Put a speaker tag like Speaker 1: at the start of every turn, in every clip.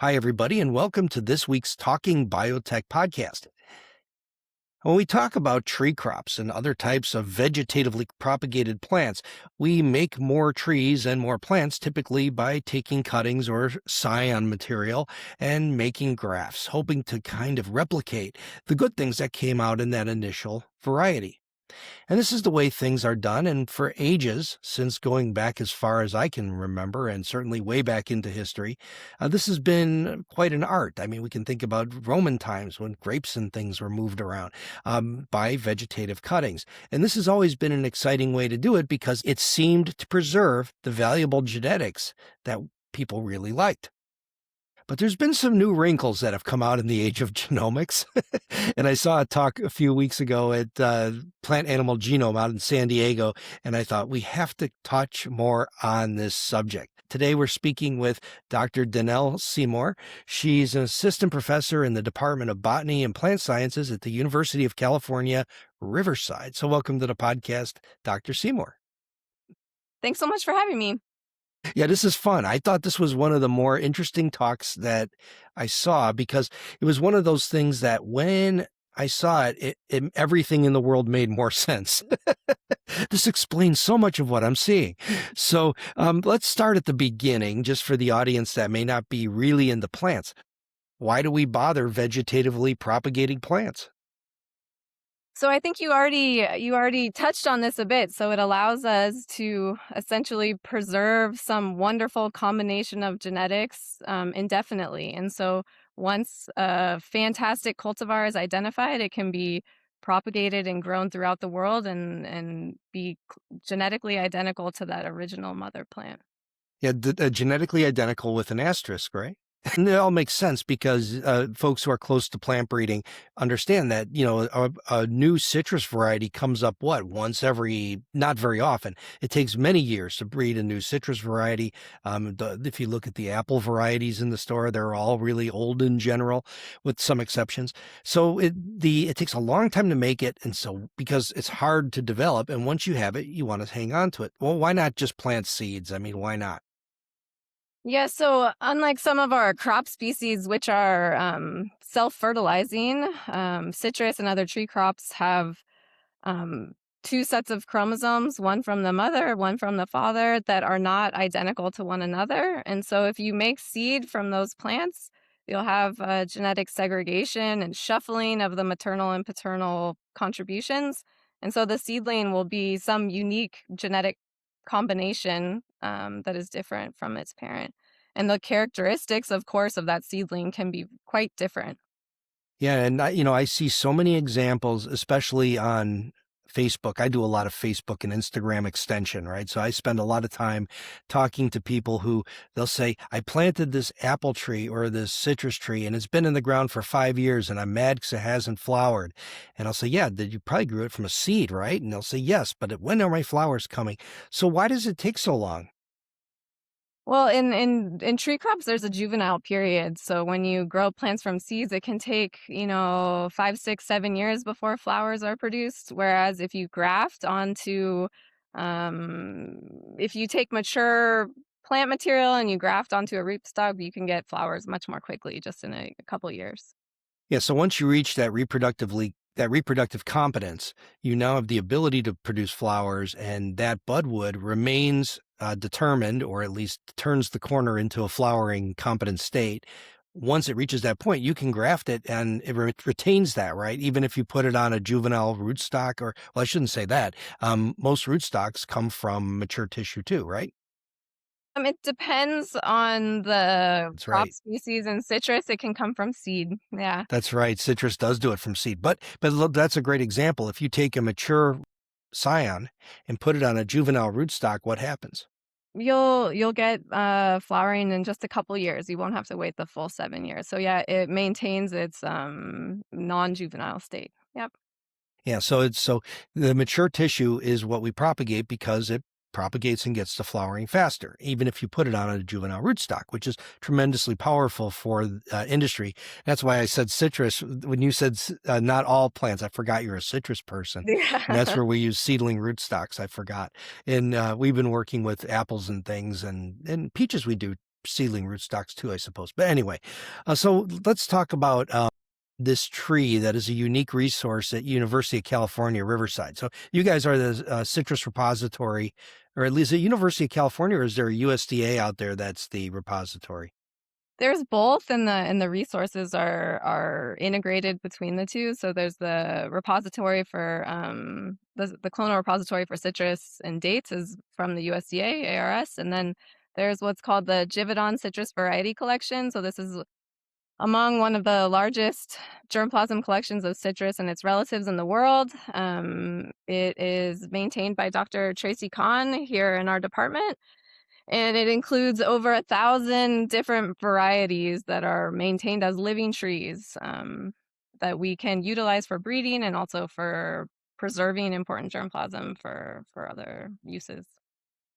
Speaker 1: Hi, everybody, and welcome to this week's Talking Biotech podcast. When we talk about tree crops and other types of vegetatively propagated plants, we make more trees and more plants typically by taking cuttings or scion material and making grafts, hoping to kind of replicate the good things that came out in that initial variety. And this is the way things are done. And for ages, since going back as far as I can remember, and certainly way back into history, this has been quite an art. I mean, we can think about Roman times when grapes and things were moved around by vegetative cuttings. And this has always been an exciting way to do it because it seemed to preserve the valuable genetics that people really liked. But there's been some new wrinkles that have come out in the age of genomics. And I saw a talk a few weeks ago at Plant Animal Genome out in San Diego, and I thought we have to touch more on this subject. Today, we're speaking with Dr. Danelle Seymour. She's an assistant professor in the Department of Botany and Plant Sciences at the University of California, Riverside. So welcome to the podcast, Dr. Seymour.
Speaker 2: Thanks so much for having me.
Speaker 1: Yeah, this is fun. I thought this was one of the more interesting talks that I saw because it was one of those things that when I saw it everything in the world made more sense. This explains so much of what I'm seeing. So let's start at the beginning, just for the audience that may not be really into plants. Why do we bother vegetatively propagating plants?
Speaker 2: So I think you already touched on this a bit. So it allows us to essentially preserve some wonderful combination of genetics indefinitely. And so once a fantastic cultivar is identified, it can be propagated and grown throughout the world and be genetically identical to that original mother plant.
Speaker 1: Yeah, genetically identical with an asterisk, right? And it all makes sense because folks who are close to plant breeding understand that, a new citrus variety comes up, once every, not very often. It takes many years to breed a new citrus variety. If you look at the apple varieties in the store, they're all really old in general, with some exceptions. So it takes a long time to make it. And so because it's hard to develop, and once you have it, you want to hang on to it. Well, why not just plant seeds? I mean, why not?
Speaker 2: Yeah, so unlike some of our crop species, which are self-fertilizing, citrus and other tree crops have um, two sets of chromosomes, one from the mother, one from the father, that are not identical to one another. And so if you make seed from those plants, you'll have genetic segregation and shuffling of the maternal and paternal contributions. And so the seedling will be some unique genetic combination that is different from its parent. And the characteristics, of course, of that seedling can be quite different.
Speaker 1: Yeah, and I see so many examples, especially on Facebook. I do a lot of Facebook and Instagram extension, right? So I spend a lot of time talking to people who they'll say, I planted this apple tree or this citrus tree and it's been in the ground for 5 years and I'm mad because it hasn't flowered. And I'll say, yeah, did you probably grew it from a seed, right? And they'll say, yes, but when are my flowers coming? So why does it take so long?
Speaker 2: Well, in tree crops, there's a juvenile period. So when you grow plants from seeds, it can take, 5, 6, 7 years before flowers are produced. Whereas if you graft onto, um, if you take mature plant material and you graft onto a rootstock, you can get flowers much more quickly, just in a couple years.
Speaker 1: Yeah, so once you reach that reproductive competence, you now have the ability to produce flowers, and that budwood remains determined, or at least turns the corner into a flowering competent state. Once it reaches that point, you can graft it, and it retains that, right? Even if you put it on a juvenile rootstock, or well, I shouldn't say that. Most rootstocks come from mature tissue too, right?
Speaker 2: It depends on the
Speaker 1: That's
Speaker 2: crop
Speaker 1: right.
Speaker 2: species. In citrus, it can come from seed. Yeah.
Speaker 1: That's right. Citrus does do it from seed, but look, that's a great example. If you take a mature scion and put it on a juvenile rootstock, what happens?
Speaker 2: You'll get flowering in just a couple years. You won't have to wait the full 7 years. So yeah, it maintains its non-juvenile state. Yep.
Speaker 1: Yeah, so the mature tissue is what we propagate because it propagates and gets to flowering faster, even if you put it on a juvenile rootstock, which is tremendously powerful for industry. That's why I said citrus. When you said not all plants, I forgot you're a citrus person, and that's
Speaker 2: Yeah.
Speaker 1: where we use seedling rootstocks. I forgot, and we've been working with apples and things, and peaches we do seedling rootstocks too, I suppose. But anyway, so let's talk about this tree that is a unique resource at University of California, Riverside. So you guys are the citrus repository, or at least at University of California, or is there a USDA out there that's the repository?
Speaker 2: There's both, and the resources are integrated between the two. So there's the repository for the clonal repository for citrus and dates is from the USDA ARS, and then there's what's called the Givaudan Citrus Variety Collection. So this is among one of the largest germplasm collections of citrus and its relatives in the world. It is maintained by Dr. Tracy Kahn here in our department, and it includes over 1,000 different varieties that are maintained as living trees that we can utilize for breeding and also for preserving important germplasm for other uses.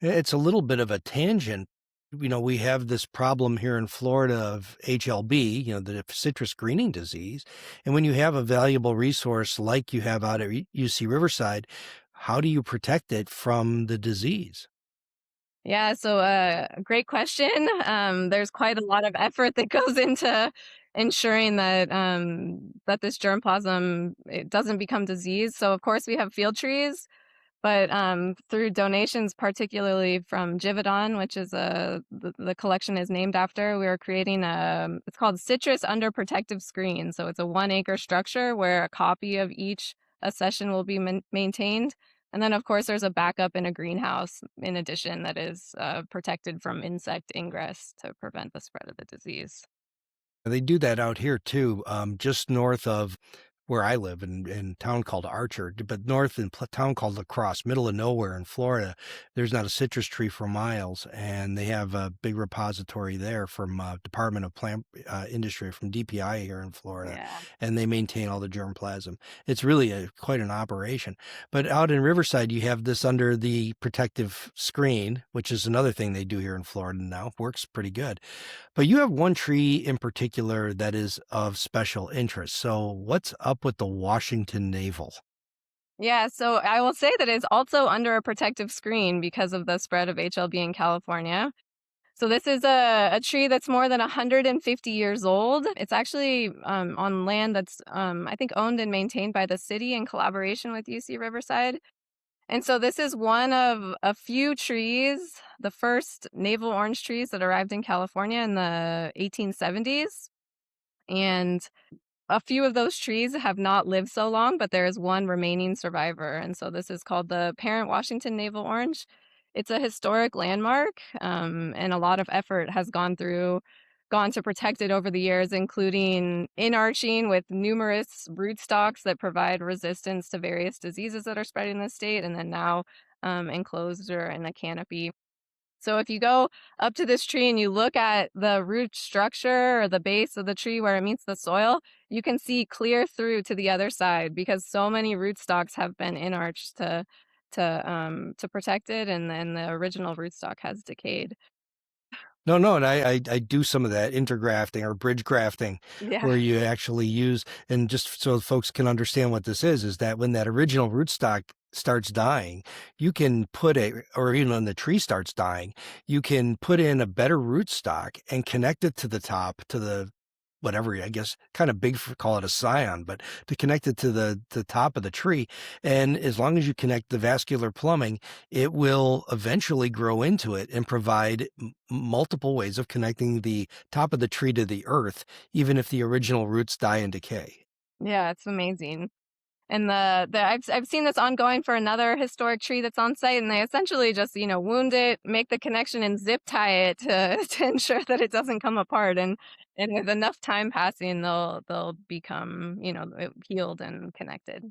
Speaker 1: It's a little bit of a tangent. We have this problem here in Florida of HLB, the citrus greening disease. And when you have a valuable resource like you have out at UC Riverside, how do you protect it from the disease?
Speaker 2: Yeah, so great question. There's quite a lot of effort that goes into ensuring that that this germplasm it doesn't become diseased. So of course we have field trees, but through donations, particularly from Givaudan, which is the collection is named after, we are creating it's called Citrus Under Protective Screen. So it's a 1 acre structure where a copy of each accession will be maintained. And then, of course, there's a backup in a greenhouse in addition that is protected from insect ingress to prevent the spread of the disease.
Speaker 1: They do that out here too, just north of where I live in a town called Archer, but north in a town called La Crosse, middle of nowhere in Florida. There's not a citrus tree for miles, and they have a big repository there from Department of Plant Industry, from DPI here in Florida,
Speaker 2: Yeah.
Speaker 1: and they maintain all the germplasm. It's really quite an operation. But out in Riverside, you have this under the protective screen, which is another thing they do here in Florida now. Works pretty good. But you have one tree in particular that is of special interest. So what's up with the Washington Naval?
Speaker 2: Yeah, so I will say that it's also under a protective screen because of the spread of HLB in California. So this is a tree that's more than 150 years old. It's actually on land that's, I think, owned and maintained by the city in collaboration with UC Riverside. And so this is one of a few trees, the first navel orange trees that arrived in California in the 1870s. And a few of those trees have not lived so long, but there is one remaining survivor. And so this is called the parent Washington navel orange. It's a historic landmark, and a lot of effort has gone to protect it over the years, including inarching with numerous rootstocks that provide resistance to various diseases that are spreading in the state, and then now enclosure and a canopy. So if you go up to this tree and you look at the root structure or the base of the tree where it meets the soil, you can see clear through to the other side because so many rootstocks have been inarched to protect it, and then the original rootstock has decayed.
Speaker 1: No, no, and I do some of that intergrafting or bridge grafting
Speaker 2: Yeah.
Speaker 1: where you actually use, and just so folks can understand what this is that when that original rootstock starts dying, you can put or even when the tree starts dying, you can put in a better rootstock and connect it to the top, to the whatever, I guess, kind of big for call it a scion, but to connect it to the top of the tree. And as long as you connect the vascular plumbing, it will eventually grow into it and provide multiple ways of connecting the top of the tree to the earth, even if the original roots die and decay.
Speaker 2: Yeah, it's amazing. And I've seen this ongoing for another historic tree that's on site, and they essentially just, wound it, make the connection, and zip tie it to to ensure that it doesn't come apart. And with enough time passing, they'll become, healed and connected.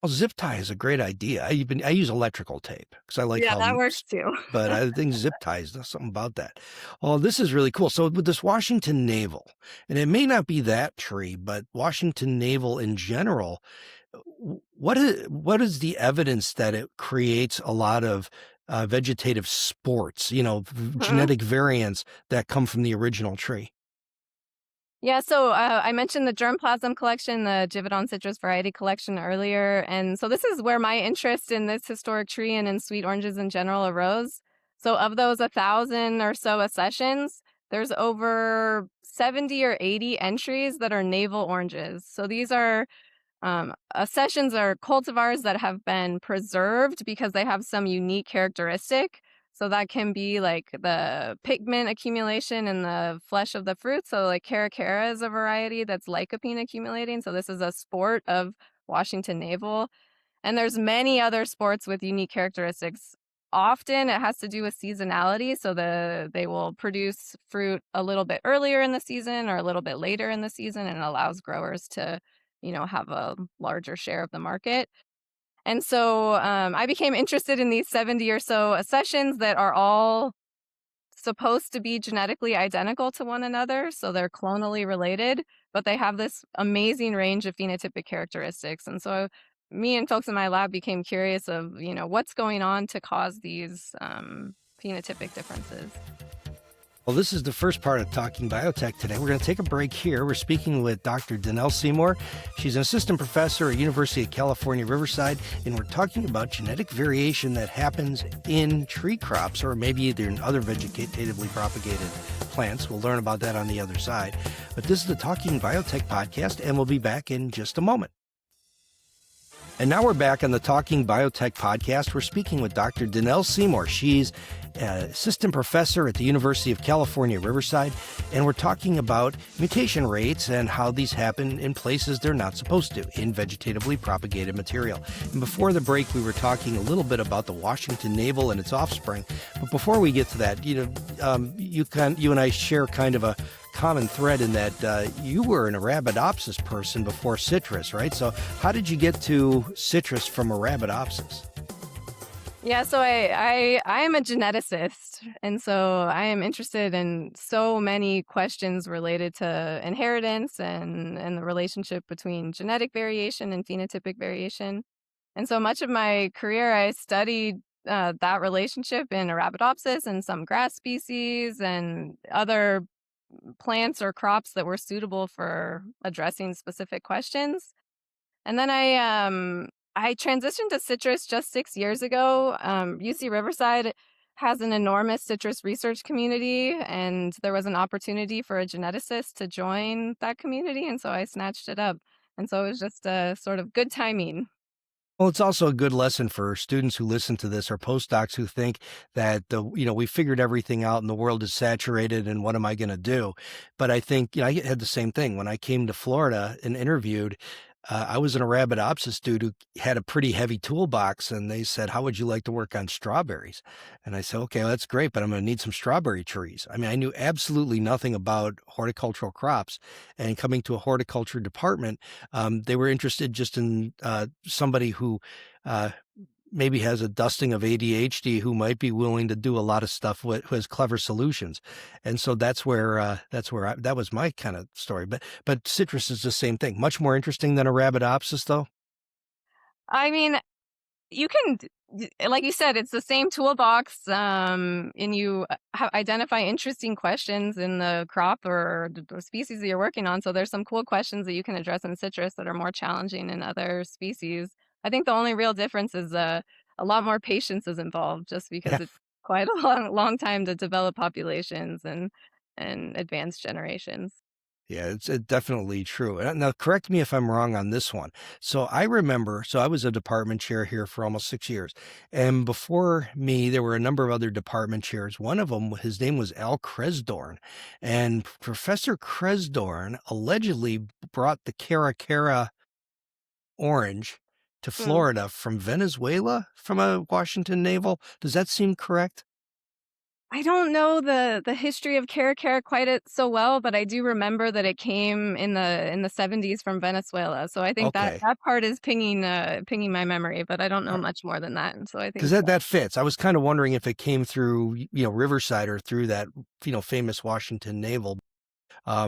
Speaker 1: Well, zip tie is a great idea. I use electrical tape because I like
Speaker 2: Yeah,
Speaker 1: how,
Speaker 2: that works too.
Speaker 1: but I think zip ties, there's something about that. Oh, this is really cool. So with this Washington Naval, and it may not be that tree, but Washington Naval in general, what is the evidence that it creates a lot of vegetative sports, genetic variants that come from the original tree?
Speaker 2: Yeah, so I mentioned the germplasm collection, the Givaudan citrus variety collection earlier, and so this is where my interest in this historic tree and in sweet oranges in general arose. So of those 1,000 or so accessions, there's over 70 or 80 entries that are navel oranges. So these are accessions are cultivars that have been preserved because they have some unique characteristic. So that can be like the pigment accumulation in the flesh of the fruit. So like Caracara is a variety that's lycopene accumulating. So this is a sport of Washington Naval. And there's many other sports with unique characteristics. Often it has to do with seasonality. So they will produce fruit a little bit earlier in the season or a little bit later in the season, and it allows growers to, have a larger share of the market. And so I became interested in these 70 or so accessions that are all supposed to be genetically identical to one another, so they're clonally related, but they have this amazing range of phenotypic characteristics. And so me and folks in my lab became curious of, what's going on to cause these phenotypic differences.
Speaker 1: Well, this is the first part of Talking Biotech today. We're going to take a break here. We're speaking with Dr. Danelle Seymour. She's an assistant professor at University of California, Riverside, and we're talking about genetic variation that happens in tree crops or maybe either in other vegetatively propagated plants. We'll learn about that on the other side. But this is the Talking Biotech podcast, and we'll be back in just a moment. And now we're back on the Talking Biotech podcast. We're speaking with Dr. Danelle Seymour. She's assistant professor at the University of California, Riverside, and we're talking about mutation rates and how these happen in places they're not supposed to, in vegetatively propagated material. And before the break, we were talking a little bit about the Washington Naval and its offspring. But before we get to that, you and I share kind of a common thread in that you were an Arabidopsis person before citrus, right? So how did you get to citrus from Arabidopsis?
Speaker 2: Yeah, so I am a geneticist, and so I am interested in so many questions related to inheritance and the relationship between genetic variation and phenotypic variation. And so much of my career, I studied that relationship in Arabidopsis and some grass species and other plants or crops that were suitable for addressing specific questions. And then I transitioned to citrus just 6 years ago. UC Riverside has an enormous citrus research community, and there was an opportunity for a geneticist to join that community, and so I snatched it up. And so it was just a sort of good timing.
Speaker 1: Well, it's also a good lesson for students who listen to this or postdocs who think that we figured everything out and the world is saturated and what am I going to do? But I think, I had the same thing when I came to Florida and interviewed. I was an Arabidopsis dude who had a pretty heavy toolbox, and they said, "How would you like to work on strawberries?" And I said, "Okay, well, that's great, but I'm going to need some strawberry trees." I mean, I knew absolutely nothing about horticultural crops, and coming to a horticulture department, they were interested just in somebody who uh, maybe has a dusting of ADHD who might be willing to do a lot of stuff who has clever solutions. And so that was my kind of story. But citrus is the same thing. Much more interesting than Arabidopsis, though.
Speaker 2: I mean, you can, like you said, it's the same toolbox, and you identify interesting questions in the crop or the species that you're working on. So there's some cool questions that you can address in citrus that are more challenging in other species. I think the only real difference is a lot more patience is involved, just because
Speaker 1: Yeah.
Speaker 2: it's quite a long time to develop populations and advance generations.
Speaker 1: Yeah, it's definitely true. Now, correct me if I'm wrong on this one. So I remember, I was a department chair here for almost 6 years. And before me, there were a number of other department chairs. One of them, his name was Al Kresdorn. And Professor Kresdorn allegedly brought the Caracara orange to
Speaker 2: Hmm.
Speaker 1: Florida from Venezuela from a Washington Naval. Does that seem correct?
Speaker 2: I don't know the history of Caracara quite so well, but I do remember that it came in the 70s from Venezuela. So I think that
Speaker 1: Okay.
Speaker 2: that part is pinging my memory, but I don't know much more than that. And so I
Speaker 1: Because
Speaker 2: think
Speaker 1: that fits. I was kind of wondering if it came through, Riverside or through that, famous Washington Naval.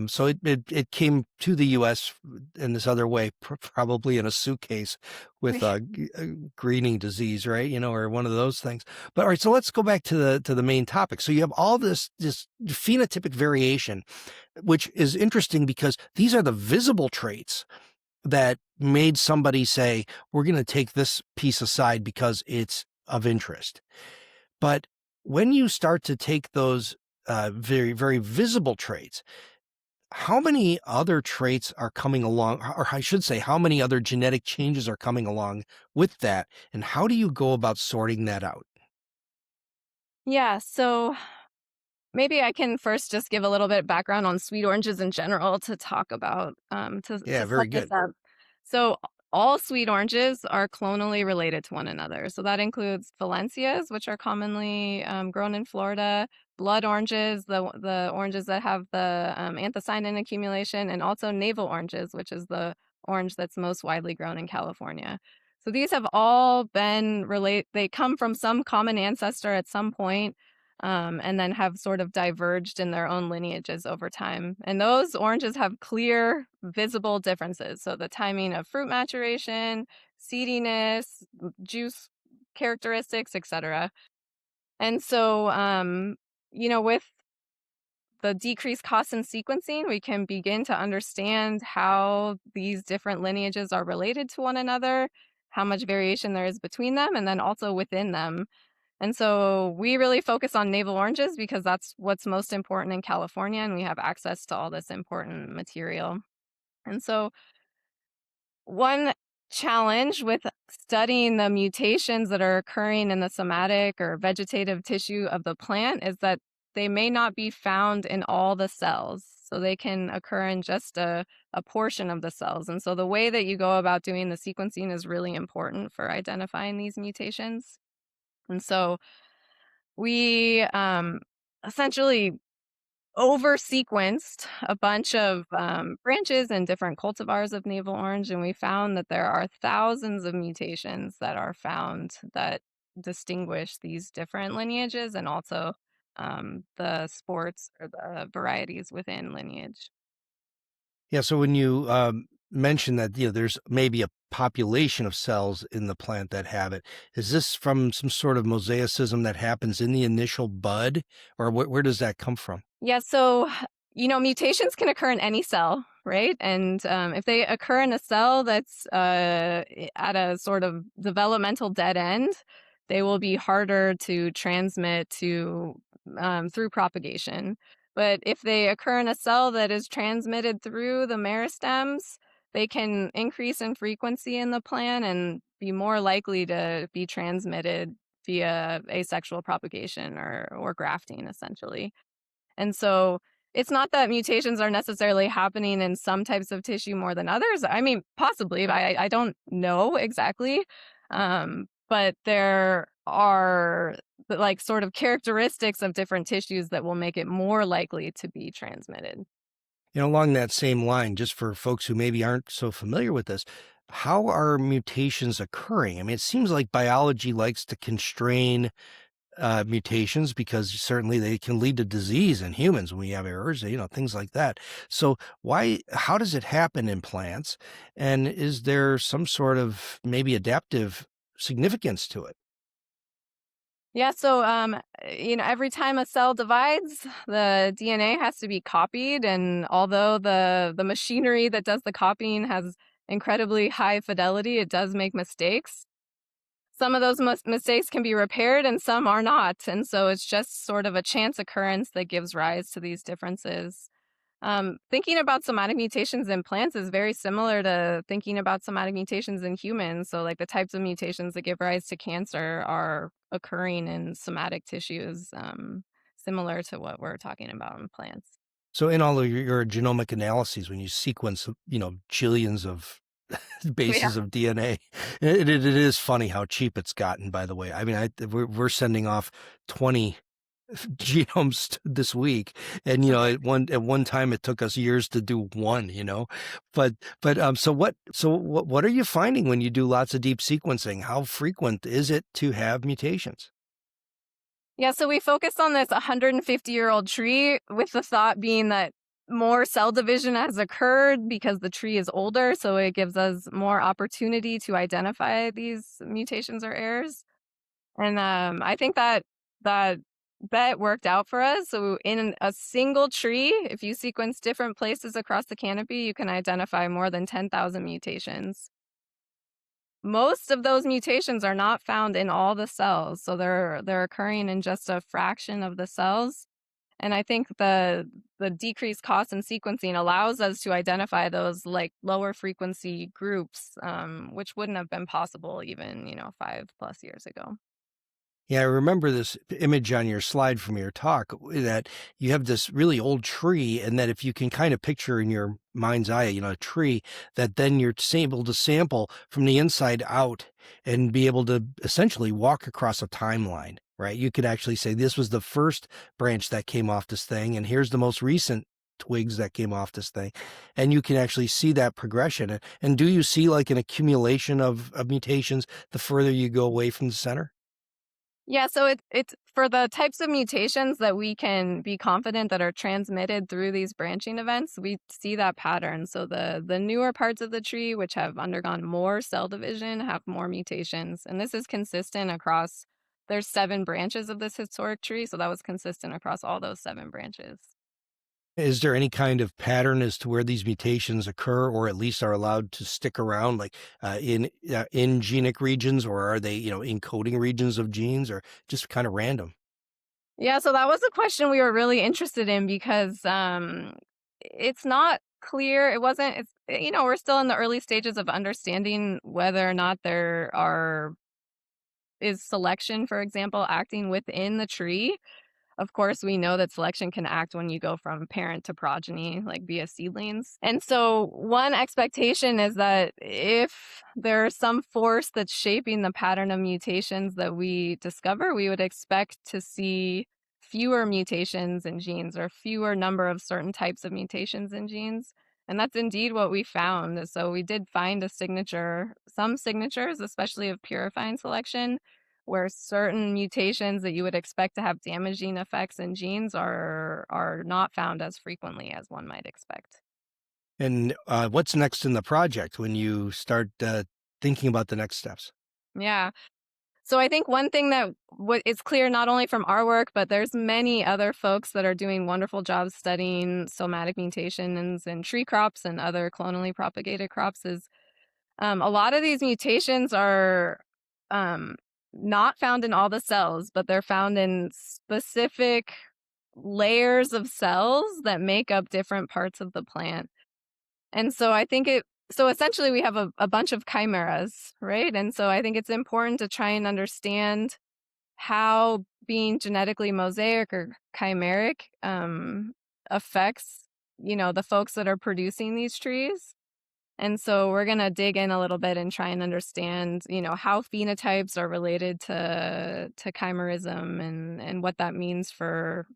Speaker 1: So it came to the U.S. in this other way, probably in a suitcase with greening disease, right? Or one of those things. But all right, so let's go back to the main topic. So you have all this phenotypic variation, which is interesting because these are the visible traits that made somebody say, "We're going to take this piece aside because it's of interest." But when you start to take those very, very visible traits. How many other traits are coming along, or I should say, how many other genetic changes are coming along with that? And how do you go about sorting that out?
Speaker 2: Yeah, so maybe I can first just give a little bit background on sweet oranges in general to talk about
Speaker 1: Yeah,
Speaker 2: to set
Speaker 1: very
Speaker 2: this
Speaker 1: good.
Speaker 2: up. So all sweet oranges are clonally related to one another. So that includes Valencias, which are commonly grown in Florida, blood oranges, the oranges that have the anthocyanin accumulation, and also navel oranges, which is the orange that's most widely grown in California. So these have all been they come from some common ancestor at some point, and then have sort of diverged in their own lineages over time. And those oranges have clear, visible differences. So the timing of fruit maturation, seediness, juice characteristics, etc. And so, with the decreased costs in sequencing, we can begin to understand how these different lineages are related to one another, how much variation there is between them, and then also within them. And so we really focus on navel oranges because that's what's most important in California, and we have access to all this important material. And so one challenge with studying the mutations that are occurring in the somatic or vegetative tissue of the plant is that they may not be found in all the cells. So they can occur in just a portion of the cells. And so the way that you go about doing the sequencing is really important for identifying these mutations. And so we essentially over sequenced a bunch of branches and different cultivars of navel orange, and we found that there are thousands of mutations that are found that distinguish these different lineages and also the sports or the varieties within lineage.
Speaker 1: Yeah, so when you mention that, there's maybe a population of cells in the plant that have it, is this from some sort of mosaicism that happens in the initial bud, or where does that come from?
Speaker 2: Yeah, so, mutations can occur in any cell, right? And if they occur in a cell that's at a sort of developmental dead end, they will be harder to transmit to through propagation. But if they occur in a cell that is transmitted through the meristems, they can increase in frequency in the plant and be more likely to be transmitted via asexual propagation or grafting, essentially. And so it's not that mutations are necessarily happening in some types of tissue more than others. I mean, possibly, but I don't know exactly. But there are like sort of characteristics of different tissues that will make it more likely to be transmitted.
Speaker 1: Along that same line, just for folks who maybe aren't so familiar with this, how are mutations occurring? I mean, it seems like biology likes to constrain mutations because certainly they can lead to disease in humans when we have errors, things like that. So how does it happen in plants? And is there some sort of maybe adaptive significance to it?
Speaker 2: Yeah, so every time a cell divides, the DNA has to be copied, and although the machinery that does the copying has incredibly high fidelity, it does make mistakes. Some of those mistakes can be repaired and some are not. And so it's just sort of a chance occurrence that gives rise to these differences. Thinking about somatic mutations in plants is very similar to thinking about somatic mutations in humans. So, like the types of mutations that give rise to cancer are occurring in somatic tissues, similar to what we're talking about in plants.
Speaker 1: So in all of your genomic analyses, when you sequence, jillions of
Speaker 2: Yeah.
Speaker 1: bases of DNA, it is funny how cheap it's gotten, by the way. I mean, we're sending off 20 genomes this week, and
Speaker 2: Okay.
Speaker 1: at one time it took us years to do one, but so what are you finding when you do lots of deep sequencing? How frequent is it to have mutations?
Speaker 2: Yeah, so we focused on this 150-year-old tree with the thought being that more cell division has occurred because the tree is older, so it gives us more opportunity to identify these mutations or errors. And I think that bet worked out for us. So in a single tree, if you sequence different places across the canopy, you can identify more than 10,000 mutations. Most of those mutations are not found in all the cells, so they're occurring in just a fraction of the cells. And I think the decreased cost in sequencing allows us to identify those like lower frequency groups, which wouldn't have been possible even, 5+ years ago.
Speaker 1: Yeah, I remember this image on your slide from your talk that you have this really old tree, and that if you can kind of picture in your mind's eye, a tree, that then you're able to sample from the inside out and be able to essentially walk across a timeline, right? You could actually say this was the first branch that came off this thing, and here's the most recent twigs that came off this thing. And you can actually see that progression. And do you see like an accumulation of mutations the further you go away from the center?
Speaker 2: Yeah, so it's for the types of mutations that we can be confident that are transmitted through these branching events, we see that pattern. So the newer parts of the tree, which have undergone more cell division, have more mutations. And this is consistent across, there's 7 branches of this historic tree, so that was consistent across all those 7 branches.
Speaker 1: Is there any kind of pattern as to where these mutations occur, or at least are allowed to stick around, like in genic regions, or are they, encoding regions of genes, or just kind of random?
Speaker 2: Yeah, so that was a question we were really interested in because it's not clear. It wasn't, we're still in the early stages of understanding whether or not there is selection, for example, acting within the tree. Of course, we know that selection can act when you go from parent to progeny, like via seedlings. And so, one expectation is that if there's some force that's shaping the pattern of mutations that we discover, we would expect to see fewer mutations in genes or fewer number of certain types of mutations in genes. And that's indeed what we found. So, we did find a signature, some signatures, especially of purifying selection, where certain mutations that you would expect to have damaging effects in genes are not found as frequently as one might expect.
Speaker 1: And what's next in the project when you start thinking about the next steps?
Speaker 2: Yeah. So I think one thing that what is clear not only from our work, but there's many other folks that are doing wonderful jobs studying somatic mutations in tree crops and other clonally propagated crops is a lot of these mutations are um, not found in all the cells, but they're found in specific layers of cells that make up different parts of the plant. And so I think so essentially we have a bunch of chimeras, right? And so I think it's important to try and understand how being genetically mosaic or chimeric affects, the folks that are producing these trees. And so we're going to dig in a little bit and try and understand, how phenotypes are related to chimerism and what that means for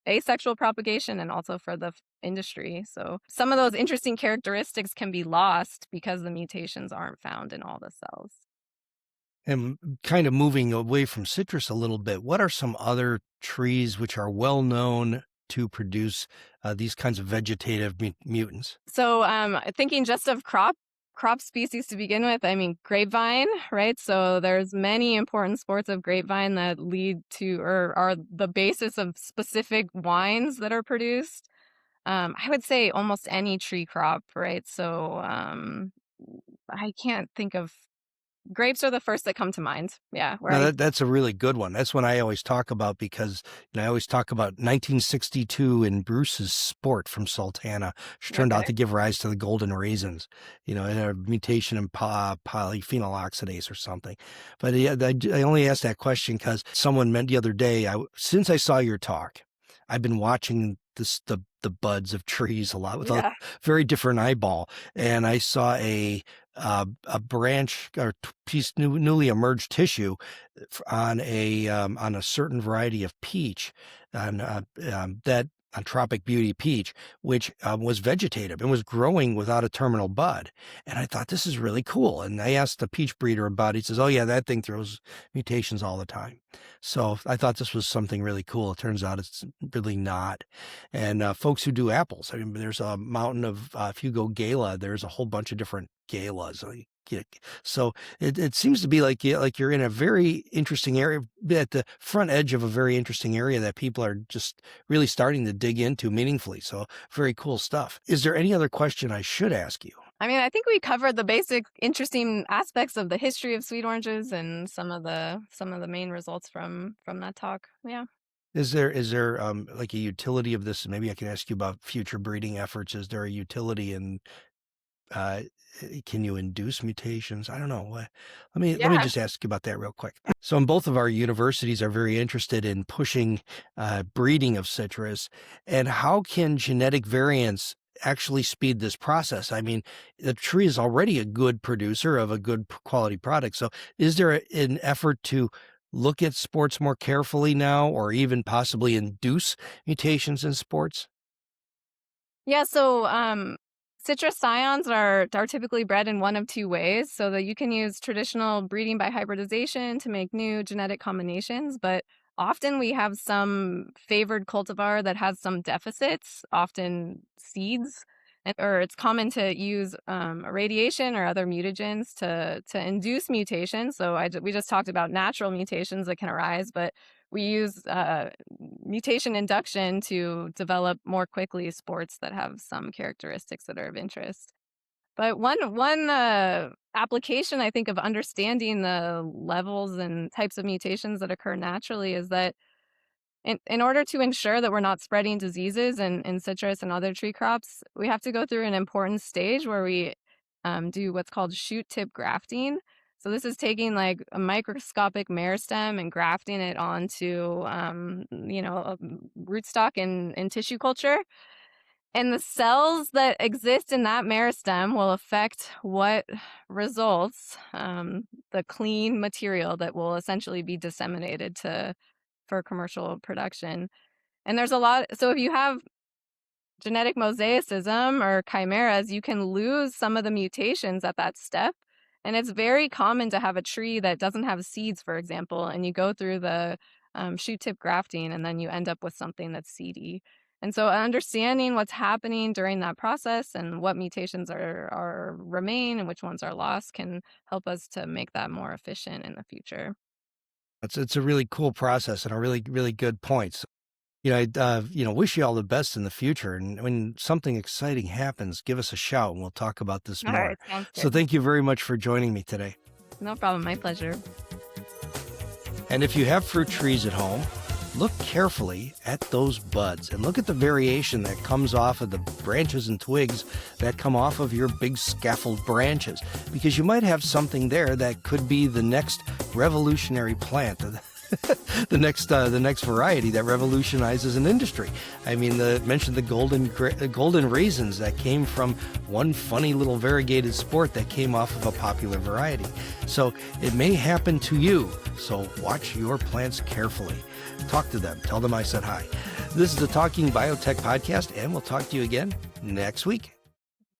Speaker 2: asexual propagation and also for the industry. So some of those interesting characteristics can be lost because the mutations aren't found in all the cells.
Speaker 1: And kind of moving away from citrus a little bit, what are some other trees which are well known to produce these kinds of vegetative mutants?
Speaker 2: So thinking just of crop species to begin with, I mean grapevine, right? So there's many important sports of grapevine that lead to or are the basis of specific wines that are produced. I would say almost any tree crop, right? So I can't think of grapes are the first that come to mind. Yeah, where
Speaker 1: No,
Speaker 2: I
Speaker 1: that's a really good one. That's one I always talk about because I always talk about 1962 and Bruce's Sport from Sultana, which turned out
Speaker 2: okay.
Speaker 1: to give rise to the golden raisins, and a mutation in polyphenol oxidase or something. But yeah, I only asked that question because someone meant the other day, since I saw your talk, I've been watching the buds of trees a lot with a
Speaker 2: Yeah.
Speaker 1: very different eyeball, and I saw a branch or piece newly emerged tissue on a certain variety of peach, on that on Tropic Beauty peach, which was vegetative and was growing without a terminal bud. And I thought this is really cool. And I asked the peach breeder about it. He says, "Oh yeah, that thing throws mutations all the time." So I thought this was something really cool. It turns out it's really not. And folks who do apples, I mean, there's a mountain of if you go Gala, there's a whole bunch of different galas. So it seems to be like you're in a very interesting area, at the front edge of a very interesting area that people are just really starting to dig into meaningfully. So very cool stuff. Is there any other question I should ask you?
Speaker 2: I mean, I think we covered the basic interesting aspects of the history of sweet oranges and some of the main results from that talk. Yeah.
Speaker 1: Is there like a utility of this? Maybe I can ask you about future breeding efforts. Is there a utility in uh, can you induce mutations? I don't know. Let me
Speaker 2: Yeah.
Speaker 1: just ask you about that real quick. So, in both of our universities are very interested in pushing breeding of citrus, and how can genetic variants actually speed this process? I mean, the tree is already a good producer of a good quality product. So, is there an effort to look at sports more carefully now, or even possibly induce mutations in sports?
Speaker 2: Yeah, so citrus scions are typically bred in one of two ways. So that you can use traditional breeding by hybridization to make new genetic combinations, but often we have some favored cultivar that has some deficits, often seeds, or it's common to use irradiation or other mutagens to induce mutations. So we just talked about natural mutations that can arise, but we use mutation induction to develop more quickly sports that have some characteristics that are of interest. But one application I think of understanding the levels and types of mutations that occur naturally is that in order to ensure that we're not spreading diseases in citrus and other tree crops, we have to go through an important stage where we do what's called shoot tip grafting. So this is taking like a microscopic meristem and grafting it onto, a rootstock in tissue culture. And the cells that exist in that meristem will affect what results, the clean material that will essentially be disseminated for commercial production. And there's a lot. So if you have genetic mosaicism or chimeras, you can lose some of the mutations at that step. And it's very common to have a tree that doesn't have seeds, for example, and you go through the shoot tip grafting and then you end up with something that's seedy. And so understanding what's happening during that process and what mutations are remain and which ones are lost can help us to make that more efficient in the future.
Speaker 1: It's a really cool process and a really, really good point. So, I wish you all the best in the future. And when something exciting happens, give us a shout and we'll talk about this
Speaker 2: All right,
Speaker 1: more.
Speaker 2: sounds
Speaker 1: So
Speaker 2: good.
Speaker 1: thank you very much for joining me today.
Speaker 2: No problem. My pleasure.
Speaker 1: And if you have fruit trees at home, look carefully at those buds and look at the variation that comes off of the branches and twigs that come off of your big scaffold branches, because you might have something there that could be the next revolutionary plant. The next variety that revolutionizes an industry. I mean, mentioned the golden raisins that came from one funny little variegated sport that came off of a popular variety. So it may happen to you. So watch your plants carefully. Talk to them. Tell them I said hi. This is the Talking Biotech podcast, and we'll talk to you again next week.